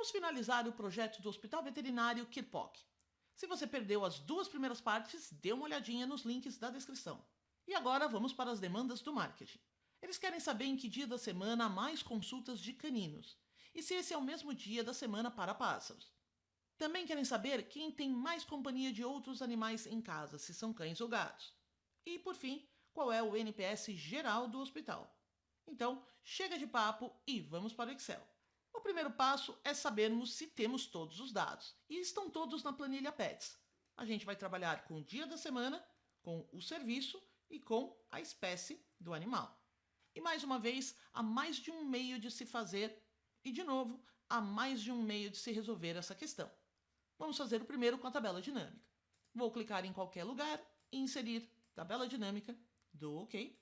Vamos finalizar o projeto do Hospital Veterinário Kirpok. Se você perdeu as duas primeiras partes, dê uma olhadinha nos links da descrição. E agora vamos para as demandas do marketing. Eles querem saber em que dia da semana há mais consultas de caninos e se esse é o mesmo dia da semana para pássaros. Também querem saber quem tem mais companhia de outros animais em casa, se são cães ou gatos. E, por fim, qual é o NPS geral do hospital. Então, chega de papo e vamos para o Excel. O primeiro passo é sabermos se temos todos os dados e estão todos na planilha Pets. A gente vai trabalhar com o dia da semana, com o serviço e com a espécie do animal. E mais uma vez, há mais de um meio de se fazer e, de novo, há mais de um meio de se resolver essa questão. Vamos fazer o primeiro com a tabela dinâmica. Vou clicar em qualquer lugar e inserir tabela dinâmica, dou OK.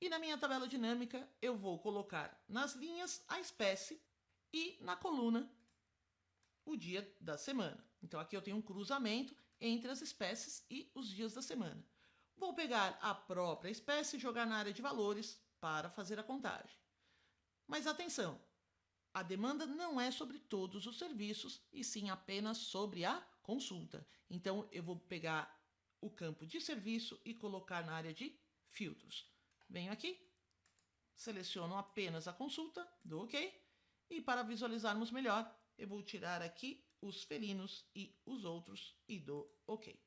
E na minha tabela dinâmica eu vou colocar nas linhas a espécie e na coluna o dia da semana. Então aqui eu tenho um cruzamento entre as espécies e os dias da semana. Vou pegar a própria espécie e jogar na área de valores para fazer a contagem. Mas atenção, a demanda não é sobre todos os serviços e sim apenas sobre a consulta. Então eu vou pegar o campo de serviço e colocar na área de filtros. Venho aqui, seleciono apenas a consulta, dou OK. E para visualizarmos melhor, eu vou tirar aqui os felinos e os outros e dou OK.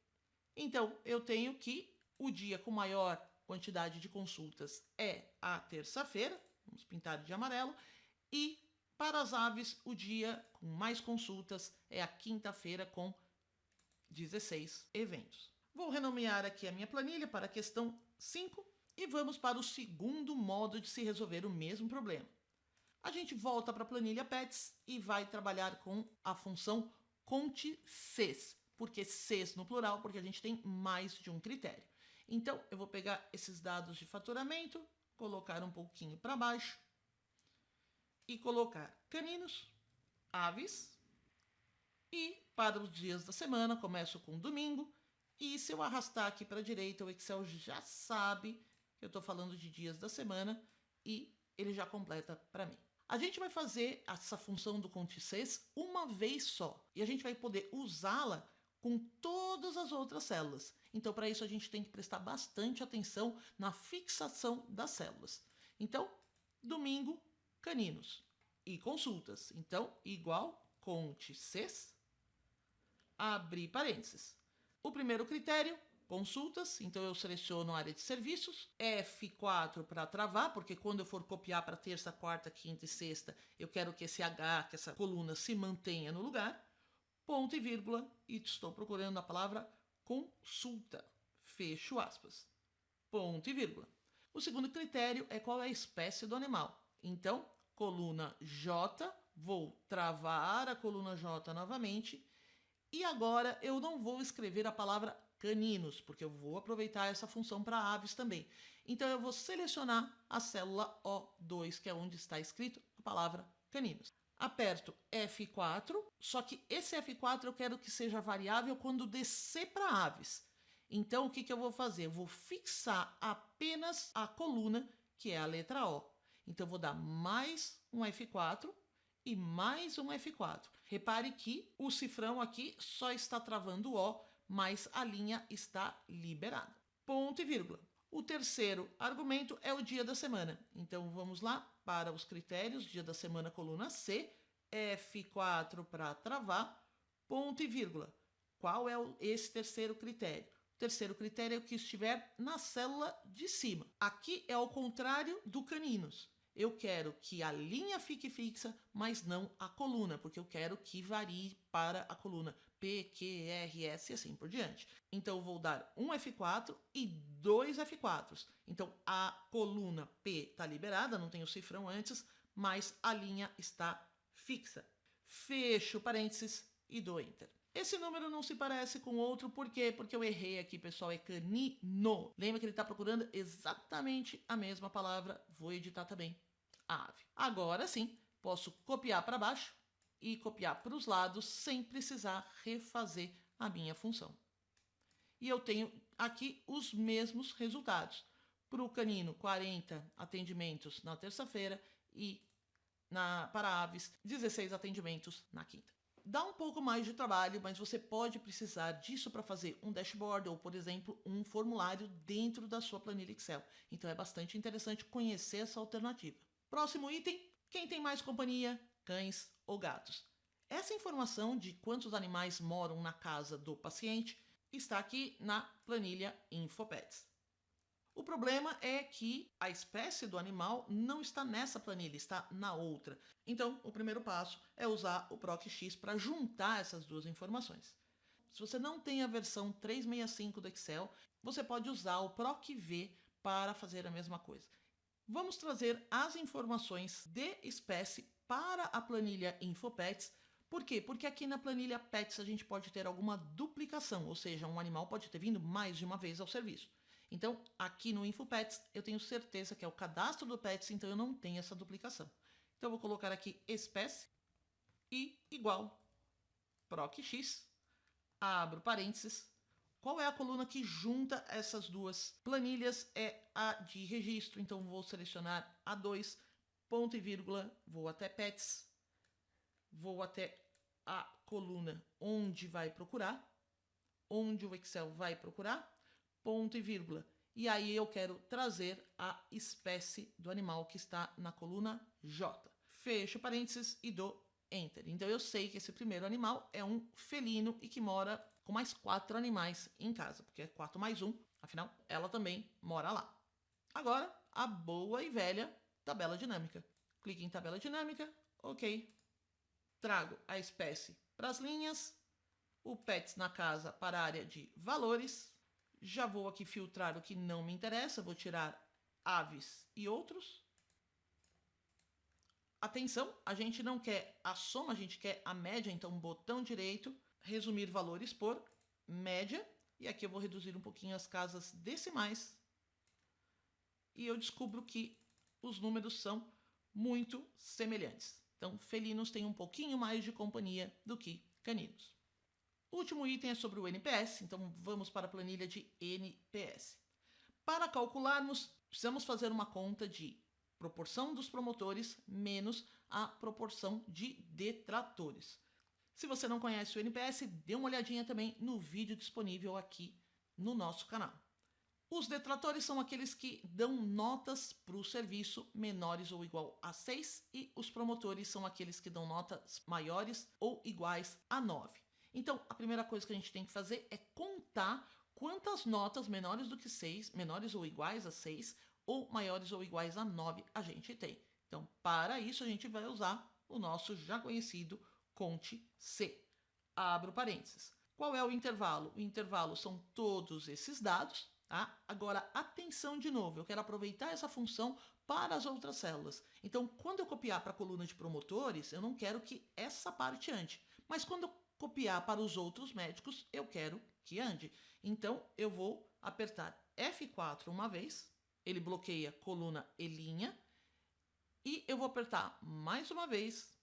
Então, eu tenho que o dia com maior quantidade de consultas é a terça-feira, vamos pintar de amarelo, e para as aves, o dia com mais consultas é a quinta-feira com 16 eventos. Vou renomear aqui a minha planilha para a questão 5 e vamos para o segundo modo de se resolver o mesmo problema. A gente volta para a planilha Pets e vai trabalhar com a função conte-ces. Por que ces no plural? Porque a gente tem mais de um critério. Então, eu vou pegar esses dados de faturamento, colocar um pouquinho para baixo e colocar caninos, aves e para os dias da semana, começo com domingo. E se eu arrastar aqui para a direita, o Excel já sabe que eu estou falando de dias da semana e ele já completa para mim. A gente vai fazer essa função do conte-ces uma vez só e a gente vai poder usá-la com todas as outras células. Então, para isso, a gente tem que prestar bastante atenção na fixação das células. Então, domingo, caninos e consultas. Então, igual conte-ces, abrir parênteses. O primeiro critério, consultas, então eu seleciono a área de serviços, F4 para travar, porque quando eu for copiar para terça, quarta, quinta e sexta, eu quero que esse H, que essa coluna se mantenha no lugar, ponto e vírgula, e estou procurando a palavra consulta, fecho aspas, ponto e vírgula. O segundo critério é qual é a espécie do animal. Então, coluna J, vou travar a coluna J novamente, e agora eu não vou escrever a palavra caninos, porque eu vou aproveitar essa função para aves também. Então eu vou selecionar a célula O2, que é onde está escrito a palavra caninos. Aperto F4, só que esse F4 eu quero que seja variável quando descer para aves. Então o que eu vou fazer? Eu vou fixar apenas a coluna, que é a letra O. Então eu vou dar mais um F4 e mais um F4. Repare que o cifrão aqui só está travando o O, mas a linha está liberada. Ponto e vírgula. O terceiro argumento é o dia da semana. Então vamos lá para os critérios, dia da semana, coluna C, F4 para travar, ponto e vírgula. Qual é esse terceiro critério? O terceiro critério é o que estiver na célula de cima. Aqui é ao contrário do caninos. Eu quero que a linha fique fixa, mas não a coluna, porque eu quero que varie para a coluna P, Q, R, S e assim por diante. Então, eu vou dar um F4 e dois F4s. Então, a coluna P está liberada, não tem o cifrão antes, mas a linha está fixa. Fecho parênteses e dou Enter. Esse número não se parece com outro, por quê? Porque eu errei aqui, pessoal, é canino. Lembra que ele está procurando exatamente a mesma palavra. Vou editar também a ave. Agora sim, posso copiar para baixo e copiar para os lados sem precisar refazer a minha função. E eu tenho aqui os mesmos resultados. Para o canino, 40 atendimentos na terça-feira e para aves, 16 atendimentos na quinta. Dá um pouco mais de trabalho, mas você pode precisar disso para fazer um dashboard ou, por exemplo, um formulário dentro da sua planilha Excel. Então é bastante interessante conhecer essa alternativa. Próximo item, quem tem mais companhia, cães ou gatos. Essa informação de quantos animais moram na casa do paciente está aqui na planilha InfoPets. O problema é que a espécie do animal não está nessa planilha, está na outra. Então, o primeiro passo é usar o ProcX para juntar essas duas informações. Se você não tem a versão 365 do Excel, você pode usar o ProcV para fazer a mesma coisa. Vamos trazer as informações de espécie para a planilha InfoPets. Por quê? Porque aqui na planilha Pets a gente pode ter alguma duplicação, ou seja, um animal pode ter vindo mais de uma vez ao serviço. Então, aqui no InfoPets, eu tenho certeza que é o cadastro do Pets, então eu não tenho essa duplicação. Então, eu vou colocar aqui espécie e igual ProcX, abro parênteses. Qual é a coluna que junta essas duas planilhas? É a de registro, então vou selecionar A2, ponto e vírgula, vou até Pets, vou até a coluna onde vai procurar, onde o Excel vai procurar, ponto e vírgula. E aí eu quero trazer a espécie do animal que está na coluna J. Fecho parênteses e dou Enter. Então eu sei que esse primeiro animal é um felino e que mora com mais 4 animais em casa, porque é 4 mais 1, afinal ela também mora lá. Agora, a boa e velha tabela dinâmica. Clique em tabela dinâmica, ok. Trago a espécie para as linhas, o Pets na casa para a área de valores. Já vou aqui filtrar o que não me interessa, vou tirar aves e outros. Atenção, a gente não quer a soma, a gente quer a média, então botão direito, resumir valores por média. E aqui eu vou reduzir um pouquinho as casas decimais. E eu descubro que os números são muito semelhantes. Então, felinos têm um pouquinho mais de companhia do que caninos. O último item é sobre o NPS, então vamos para a planilha de NPS. Para calcularmos, precisamos fazer uma conta de proporção dos promotores menos a proporção de detratores. Se você não conhece o NPS, dê uma olhadinha também no vídeo disponível aqui no nosso canal. Os detratores são aqueles que dão notas para o serviço menores ou igual a 6 e os promotores são aqueles que dão notas maiores ou iguais a 9. Então, a primeira coisa que a gente tem que fazer é contar quantas notas menores do que 6, menores ou iguais a 6, ou maiores ou iguais a 9 a gente tem. Então, para isso, a gente vai usar o nosso já conhecido Conte C. Abro parênteses. Qual é o intervalo? O intervalo são todos esses dados. Tá? Agora, atenção de novo, eu quero aproveitar essa função para as outras células. Então, quando eu copiar para a coluna de promotores, eu não quero que essa parte ande. Mas quando eu copiar para os outros médicos, eu quero que ande. Então, eu vou apertar F4 uma vez, ele bloqueia coluna e linha, e eu vou apertar mais uma vez,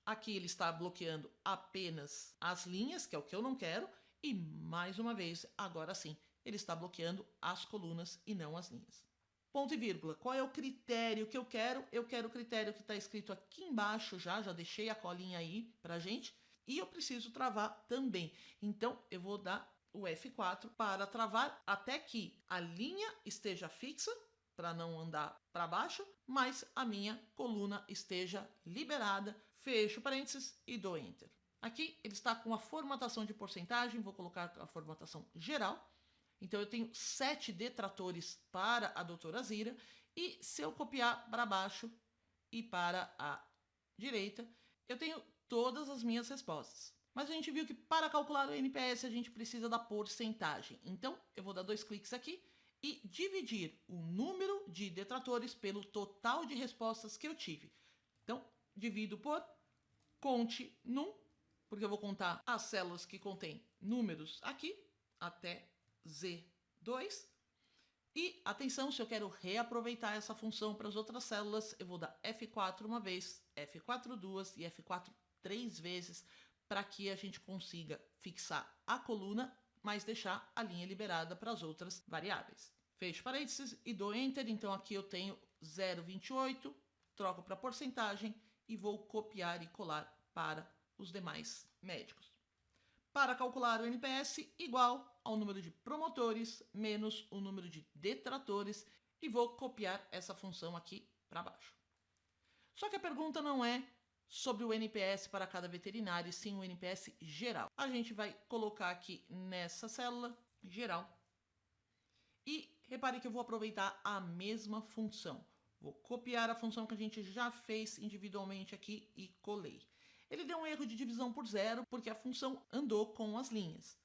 aqui ele está bloqueando apenas as linhas, que é o que eu não quero, e mais uma vez, agora sim, ele está bloqueando as colunas e não as linhas. Ponto e vírgula, qual é o critério que eu quero? Eu quero o critério que está escrito aqui embaixo já deixei a colinha aí pra gente, e eu preciso travar também. Então, eu vou dar o F4 para travar até que a linha esteja fixa, para não andar para baixo, mas a minha coluna esteja liberada. Fecho parênteses e dou Enter. Aqui ele está com a formatação de porcentagem, vou colocar a formatação geral. Então eu tenho 7 detratores para a doutora Zira, e se eu copiar para baixo e para a direita, eu tenho todas as minhas respostas. Mas a gente viu que para calcular o NPS a gente precisa da porcentagem. Então eu vou dar 2 cliques aqui e dividir o número de detratores pelo total de respostas que eu tive. Então divido por conte num, porque eu vou contar as células que contêm números aqui, até Z2. E atenção, se eu quero reaproveitar essa função para as outras células, eu vou dar F4 uma vez, F4 duas e F4 3 vezes, para que a gente consiga fixar a coluna, mas deixar a linha liberada para as outras variáveis. Fecho parênteses e dou Enter. Então aqui eu tenho 0,28, troco para porcentagem e vou copiar e colar para os demais médicos. Para calcular o NPS, igual ao número de promotores menos o número de detratores, e vou copiar essa função aqui para baixo. Só que a pergunta não é sobre o NPS para cada veterinário, e sim o NPS geral. A gente vai colocar aqui nessa célula geral. E repare que eu vou aproveitar a mesma função. Vou copiar a função que a gente já fez individualmente aqui e colei. Ele deu um erro de divisão por zero porque a função andou com as linhas.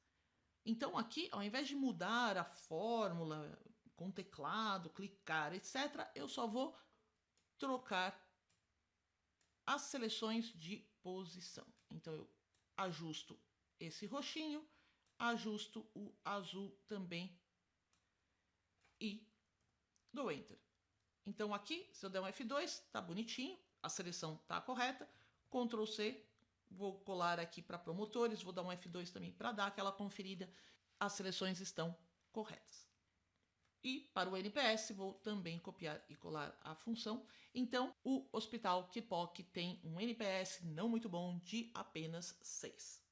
Então aqui, ao invés de mudar a fórmula com teclado, clicar, etc., eu só vou trocar as seleções de posição. Então eu ajusto esse roxinho, ajusto o azul também e dou Enter. Então aqui, se eu der um F2, tá bonitinho, a seleção tá correta. Ctrl C, vou colar aqui para promotores, vou dar um F2 também para dar aquela conferida. As seleções estão corretas. E para o NPS, vou também copiar e colar a função. Então, o Hospital Kipok tem um NPS não muito bom de apenas 6.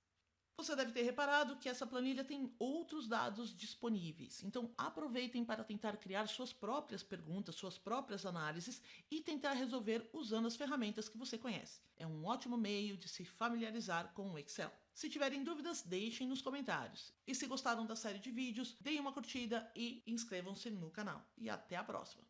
Você deve ter reparado que essa planilha tem outros dados disponíveis. Então, aproveitem para tentar criar suas próprias perguntas, suas próprias análises e tentar resolver usando as ferramentas que você conhece. É um ótimo meio de se familiarizar com o Excel. Se tiverem dúvidas, deixem nos comentários. E se gostaram da série de vídeos, deem uma curtida e inscrevam-se no canal. E até a próxima!